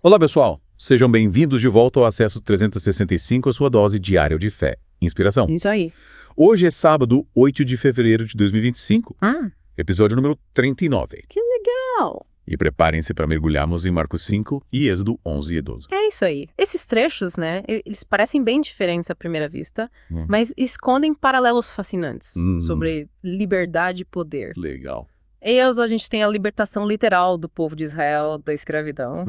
Olá, pessoal. Sejam bem-vindos de volta ao Acesso 365, a sua dose diária de fé e inspiração. Isso aí. Hoje é sábado, 8 de fevereiro de 2025, episódio número 39. Que legal! E preparem-se para mergulharmos em Marcos 5 e Êxodo 11 e 12. É isso aí. Esses trechos, né, eles parecem bem diferentes à primeira vista, mas escondem paralelos fascinantes sobre liberdade e poder. Legal. Em Êxodo, a gente tem a libertação literal do povo de Israel da escravidão.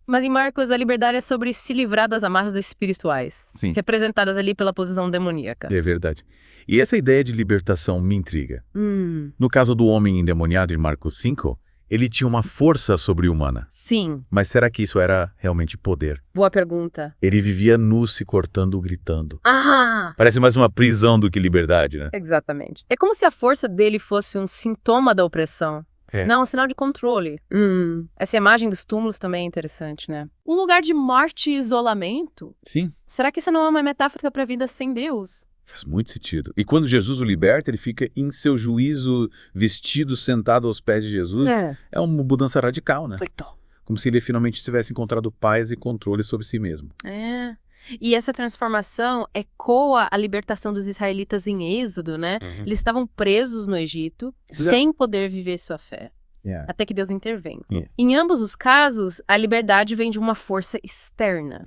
Mas em Marcos, a liberdade é sobre se livrar das amarras espirituais, Sim. representadas ali pela posição demoníaca. É verdade. E essa ideia de libertação me intriga. No caso do homem endemoniado em Marcos 5, ele tinha uma força sobre-humana. Sim, Mas será que isso era realmente poder? boa pergunta. Ele vivia nu, se cortando, gritando. Ah! Parece mais uma prisão do que liberdade, né? Exatamente. É como se a força dele fosse um sintoma da opressão. É. Não, um sinal de controle. Essa imagem dos túmulos também é interessante, né? Um lugar de morte e isolamento. Sim, Será que isso não é uma metáfora para a vida sem Deus? faz muito sentido. E quando Jesus o liberta, ele fica em seu juízo, vestido, sentado aos pés de Jesus. É uma mudança radical, né? Como se ele finalmente tivesse encontrado paz e controle sobre si mesmo. É. E essa transformação ecoa a libertação dos israelitas em Êxodo, né? Eles estavam presos no Egito, sem poder viver sua fé. Até que Deus intervém. Em ambos os casos, a liberdade vem de uma força externa.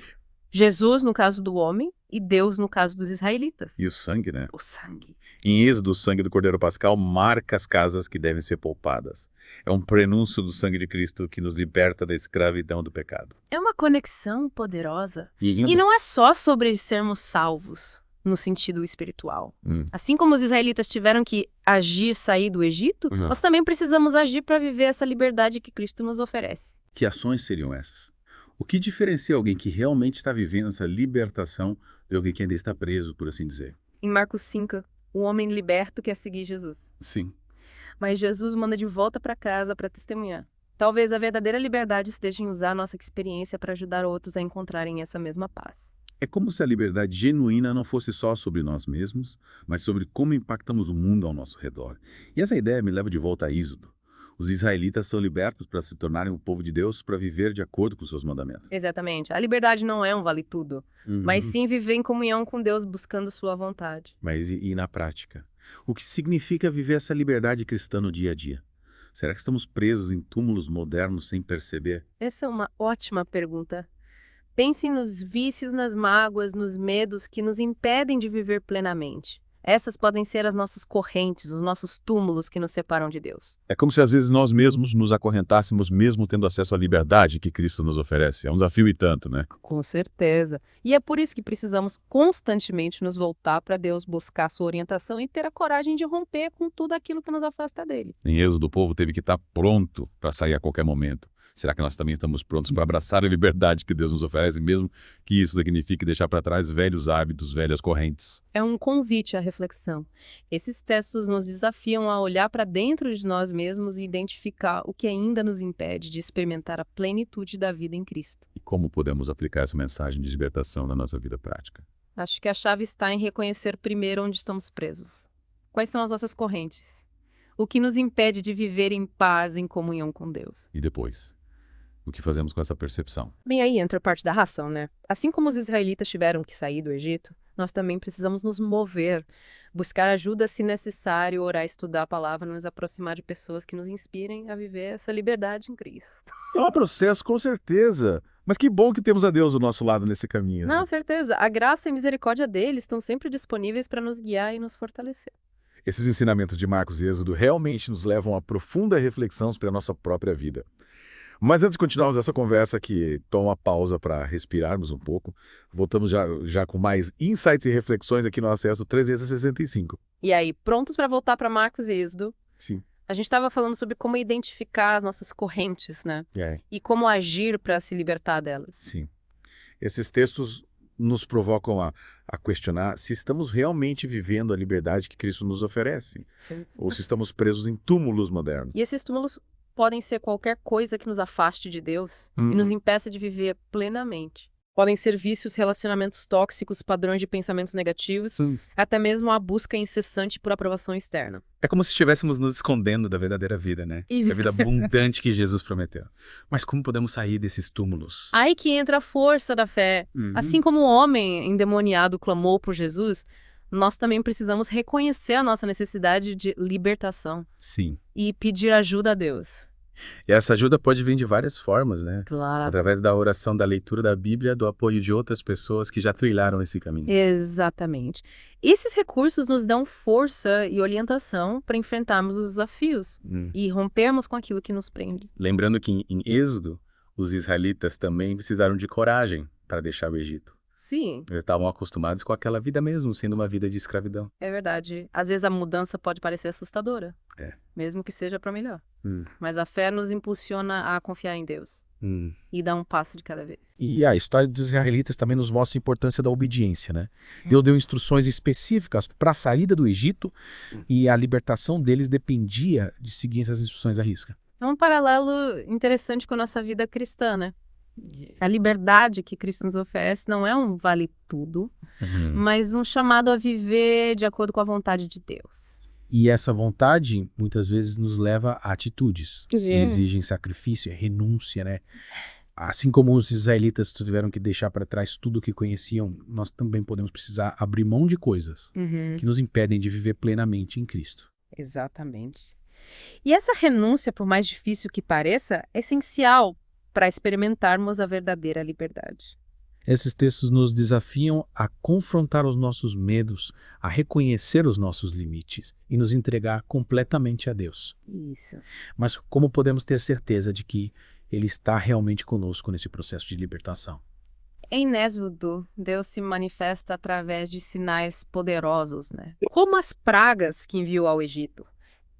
Jesus, no caso do homem, e Deus, no caso dos israelitas. E o sangue, né? O sangue. Em Êxodo, o sangue do Cordeiro Pascal marca as casas que devem ser poupadas. É um prenúncio do sangue de Cristo que nos liberta da escravidão do pecado. É uma conexão poderosa. E E não é só sobre sermos salvos, no sentido espiritual. Assim como os israelitas tiveram que agir, sair do Egito, nós também precisamos agir para viver essa liberdade que Cristo nos oferece. Que ações seriam essas? O que diferencia alguém que realmente está vivendo essa libertação de alguém que ainda está preso, por assim dizer? Em Marcos 5, o homem liberto quer seguir Jesus. Sim. Mas Jesus manda de volta para casa para testemunhar. Talvez a verdadeira liberdade esteja em usar a nossa experiência para ajudar outros a encontrarem essa mesma paz. É como se a liberdade genuína não fosse só sobre nós mesmos, mas sobre como impactamos o mundo ao nosso redor. E essa ideia me leva de volta a Êxodo. Os israelitas são libertos para se tornarem o povo de Deus, para viver de acordo com seus mandamentos. Exatamente. A liberdade não é um vale-tudo, mas sim viver em comunhão com Deus, buscando sua vontade. Mas e na prática? O que significa viver essa liberdade cristã no dia a dia? Será que estamos presos em túmulos modernos sem perceber? Essa é uma ótima pergunta. Pense nos vícios, nas mágoas, nos medos que nos impedem de viver plenamente. Essas podem ser as nossas correntes, os nossos túmulos que nos separam de Deus. É como se às vezes nós mesmos nos acorrentássemos mesmo tendo acesso à liberdade que Cristo nos oferece. É um desafio e tanto, né? Com certeza. E é por isso que precisamos constantemente nos voltar para Deus, buscar sua orientação e ter a coragem de romper com tudo aquilo que nos afasta dele. Em Êxodo, o povo teve que estar pronto para sair a qualquer momento. Será que nós também estamos prontos para abraçar a liberdade que Deus nos oferece, mesmo que isso signifique deixar para trás velhos hábitos, velhas correntes? É um convite à reflexão. Esses textos nos desafiam a olhar para dentro de nós mesmos e identificar o que ainda nos impede de experimentar a plenitude da vida em Cristo. E como podemos aplicar essa mensagem de libertação na nossa vida prática? Acho que a chave está em reconhecer primeiro onde estamos presos. Quais são as nossas correntes? O que nos impede de viver em paz, em comunhão com Deus? E depois? O que fazemos com essa percepção? Bem, aí entra a parte da ração, né? Assim como os israelitas tiveram que sair do Egito, nós também precisamos nos mover, buscar ajuda se necessário, orar, estudar a palavra, nos aproximar de pessoas que nos inspirem a viver essa liberdade em Cristo. É um processo, com certeza. Mas que bom que temos a Deus do nosso lado nesse caminho. Não, certeza. A graça e a misericórdia dele estão sempre disponíveis para nos guiar e nos fortalecer. Esses ensinamentos de Marcos e Êxodo realmente nos levam a profunda reflexão sobre a nossa própria vida. Mas antes de continuarmos essa conversa, que toma uma pausa para respirarmos um pouco, voltamos já com mais insights e reflexões aqui no Acesso 365. E aí, prontos para voltar para Marcos e Êxodo? Sim. A gente estava falando sobre como identificar as nossas correntes, né? É. E como agir para se libertar delas. Sim. Esses textos nos provocam a questionar se estamos realmente vivendo a liberdade que Cristo nos oferece, ou se estamos presos em túmulos modernos. E esses túmulos podem ser qualquer coisa que nos afaste de Deus e nos impeça de viver plenamente. Podem ser vícios, relacionamentos tóxicos, padrões de pensamentos negativos, até mesmo a busca incessante por aprovação externa. É como se estivéssemos nos escondendo da verdadeira vida, né? Isso. Da vida abundante que Jesus prometeu. Mas como podemos sair desses túmulos? Aí que entra a força da fé. Assim como o homem endemoniado clamou por Jesus, nós também precisamos reconhecer a nossa necessidade de libertação. Sim. E pedir ajuda a Deus. E essa ajuda pode vir de várias formas, né? Claro. Através da oração, da leitura da Bíblia, do apoio de outras pessoas que já trilharam esse caminho. Exatamente. Esses recursos nos dão força e orientação para enfrentarmos os desafios e rompermos com aquilo que nos prende. Lembrando que em Êxodo, os israelitas também precisaram de coragem para deixar o Egito. Sim. Eles estavam acostumados com aquela vida mesmo, sendo uma vida de escravidão. É verdade. Às vezes a mudança pode parecer assustadora. É. Mesmo que seja para melhor. Mas a fé nos impulsiona a confiar em Deus. E dar um passo de cada vez. E a história dos israelitas também nos mostra a importância da obediência, né? Deus deu instruções específicas para a saída do Egito e a libertação deles dependia de seguir essas instruções à risca. É um paralelo interessante com a nossa vida cristã, né? A liberdade que Cristo nos oferece não é um vale-tudo, mas um chamado a viver de acordo com a vontade de Deus. E essa vontade, muitas vezes, nos leva a atitudes que exigem sacrifício, renúncia, né? Assim como os israelitas tiveram que deixar para trás tudo o que conheciam, nós também podemos precisar abrir mão de coisas que nos impedem de viver plenamente em Cristo. Exatamente. E essa renúncia, por mais difícil que pareça, é essencial para experimentarmos a verdadeira liberdade. Esses textos nos desafiam a confrontar os nossos medos, a reconhecer os nossos limites e nos entregar completamente a Deus. Isso. Mas como podemos ter certeza de que Ele está realmente conosco nesse processo de libertação? Em Êxodo, Deus se manifesta através de sinais poderosos, né? Como as pragas que enviou ao Egito.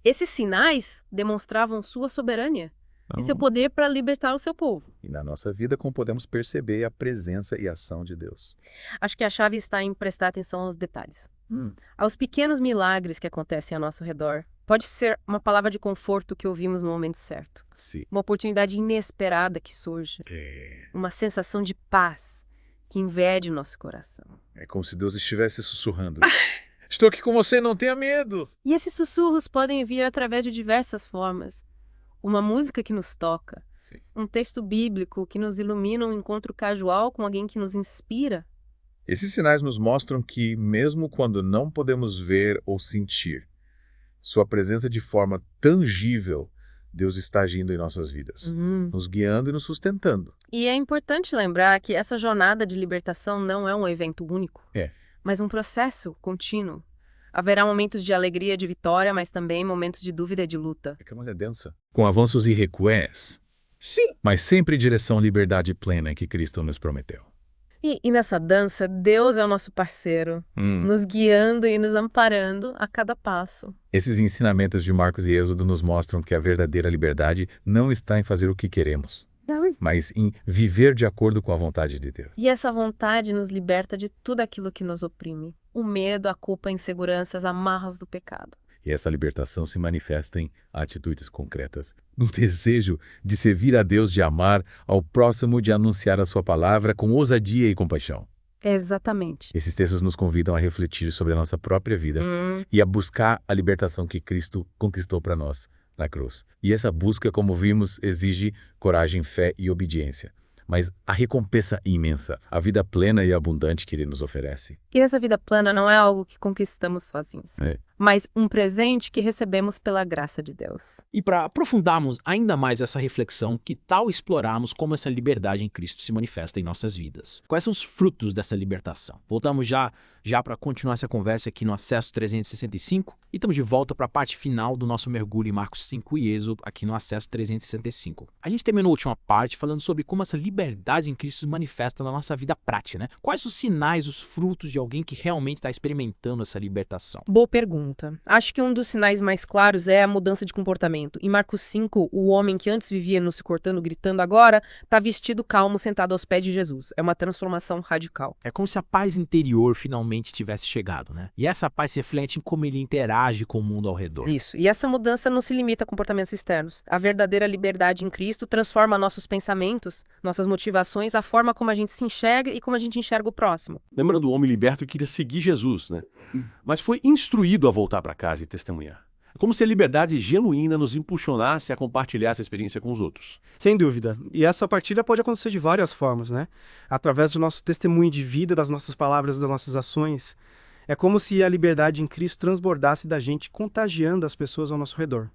Esses sinais demonstravam sua soberania e seu poder para libertar o seu povo. E na nossa vida, como podemos perceber a presença e a ação de Deus? Acho que a chave está em prestar atenção aos detalhes. Aos pequenos milagres que acontecem ao nosso redor. Pode ser uma palavra de conforto que ouvimos no momento certo. Sim. Uma oportunidade inesperada que surge. Uma sensação de paz que invade o nosso coração. É como se Deus estivesse sussurrando. Estou aqui com você, não tenha medo. E esses sussurros podem vir através de diversas formas. Uma música que nos toca. Sim. Um texto bíblico que nos ilumina, um encontro casual com alguém que nos inspira. Esses sinais nos mostram que, mesmo quando não podemos ver ou sentir sua presença de forma tangível, Deus está agindo em nossas vidas, nos guiando e nos sustentando. E é importante lembrar que essa jornada de libertação não é um evento único, mas um processo contínuo. Haverá momentos de alegria, de vitória, mas também momentos de dúvida e de luta. É que a mulher densa. Com avanços e recués. Sim. Mas sempre em direção à liberdade plena que Cristo nos prometeu. E nessa dança, Deus é o nosso parceiro, nos guiando e nos amparando a cada passo. Esses ensinamentos de Marcos e Êxodo nos mostram que a verdadeira liberdade não está em fazer o que queremos, mas em viver de acordo com a vontade de Deus. E essa vontade nos liberta de tudo aquilo que nos oprime. O medo, a culpa, a insegurança, as amarras do pecado. E essa libertação se manifesta em atitudes concretas, no desejo de servir a Deus, de amar ao próximo, de anunciar a sua palavra com ousadia e compaixão. Exatamente. Esses textos nos convidam a refletir sobre a nossa própria vida e a buscar a libertação que Cristo conquistou para nós na cruz. E essa busca, como vimos, exige coragem, fé e obediência. Mas a recompensa imensa, a vida plena e abundante que Ele nos oferece. E essa vida plena não é algo que conquistamos sozinhos, mas um presente que recebemos pela graça de Deus. E para aprofundarmos ainda mais essa reflexão, que tal explorarmos como essa liberdade em Cristo se manifesta em nossas vidas? Quais são os frutos dessa libertação? Voltamos já para continuar essa conversa aqui no Acesso 365 e estamos de volta para a parte final do nosso mergulho em Marcos 5 e Êxodo aqui no Acesso 365. A gente terminou a última parte falando sobre como essa liberdade em Cristo se manifesta na nossa vida prática, né? Quais os sinais, os frutos de alguém que realmente está experimentando essa libertação? Boa pergunta. pergunta. Acho que um dos sinais mais claros é a mudança de comportamento. Em Marcos 5, o homem que antes vivia não se cortando, gritando, agora está vestido calmo, sentado aos pés de Jesus. É uma transformação radical. É como se a paz interior finalmente tivesse chegado, né? E essa paz se reflete em como ele interage com o mundo ao redor. Isso. E essa mudança não se limita a comportamentos externos. A verdadeira liberdade em Cristo transforma nossos pensamentos, nossas motivações, a forma como a gente se enxerga e como a gente enxerga o próximo. Lembra do homem liberto que queria seguir Jesus, né? Mas foi instruído a voltar para casa e testemunhar. É como se a liberdade genuína nos impulsionasse a compartilhar essa experiência com os outros. Sem dúvida. E essa partilha pode acontecer de várias formas, né? Através do nosso testemunho de vida, das nossas palavras, das nossas ações. É como se a liberdade em Cristo transbordasse da gente, contagiando as pessoas ao nosso redor.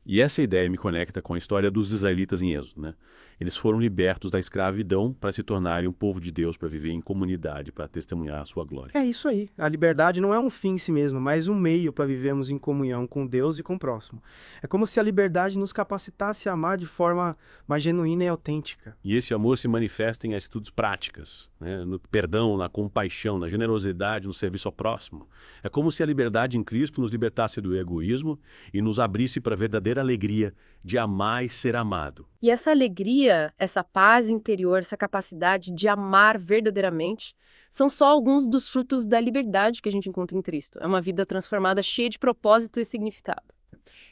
E essa ideia me conecta com a história dos israelitas em Êxodo, né? Eles foram libertos da escravidão para se tornarem um povo de Deus, para viver em comunidade, para testemunhar a sua glória. É isso aí. A liberdade não é um fim em si mesmo, mas um meio para vivermos em comunhão com Deus e com o próximo. É como se a liberdade nos capacitasse a amar de forma mais genuína e autêntica. E esse amor se manifesta em atitudes práticas, né? No perdão, na compaixão, na generosidade, no serviço ao próximo. É como se a liberdade em Cristo nos libertasse do egoísmo e nos abrisse para a verdadeira alegria de amar e ser amado. E essa alegria, essa paz interior, essa capacidade de amar verdadeiramente, são só alguns dos frutos da liberdade que a gente encontra em Cristo. É uma vida transformada, cheia de propósito e significado.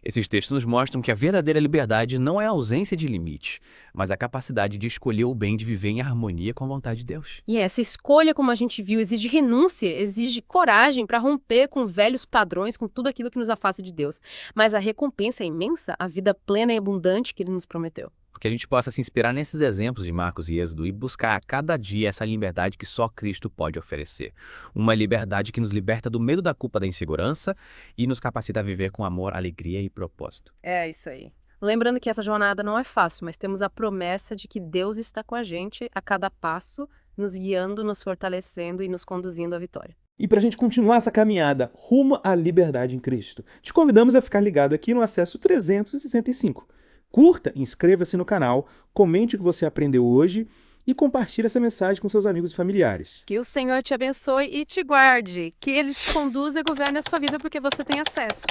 Esses textos nos mostram que a verdadeira liberdade não é a ausência de limite, mas a capacidade de escolher o bem de viver em harmonia com a vontade de Deus. E essa escolha, como a gente viu, exige renúncia, exige coragem para romper com velhos padrões, com tudo aquilo que nos afasta de Deus. Mas a recompensa é imensa, a vida plena e abundante que Ele nos prometeu. Que a gente possa se inspirar nesses exemplos de Marcos e Êxodo e buscar a cada dia essa liberdade que só Cristo pode oferecer. Uma liberdade que nos liberta do medo da culpa da insegurança e nos capacita a viver com amor, alegria e propósito. É isso aí. Lembrando que essa jornada não é fácil, mas temos a promessa de que Deus está com a gente a cada passo, nos guiando, nos fortalecendo e nos conduzindo à vitória. E para a gente continuar essa caminhada rumo à liberdade em Cristo, te convidamos a ficar ligado aqui no Acesso 365. Curta, inscreva-se no canal, comente o que você aprendeu hoje e compartilhe essa mensagem com seus amigos e familiares. Que o Senhor te abençoe e te guarde, que Ele te conduza e governe a sua vida porque você tem acesso.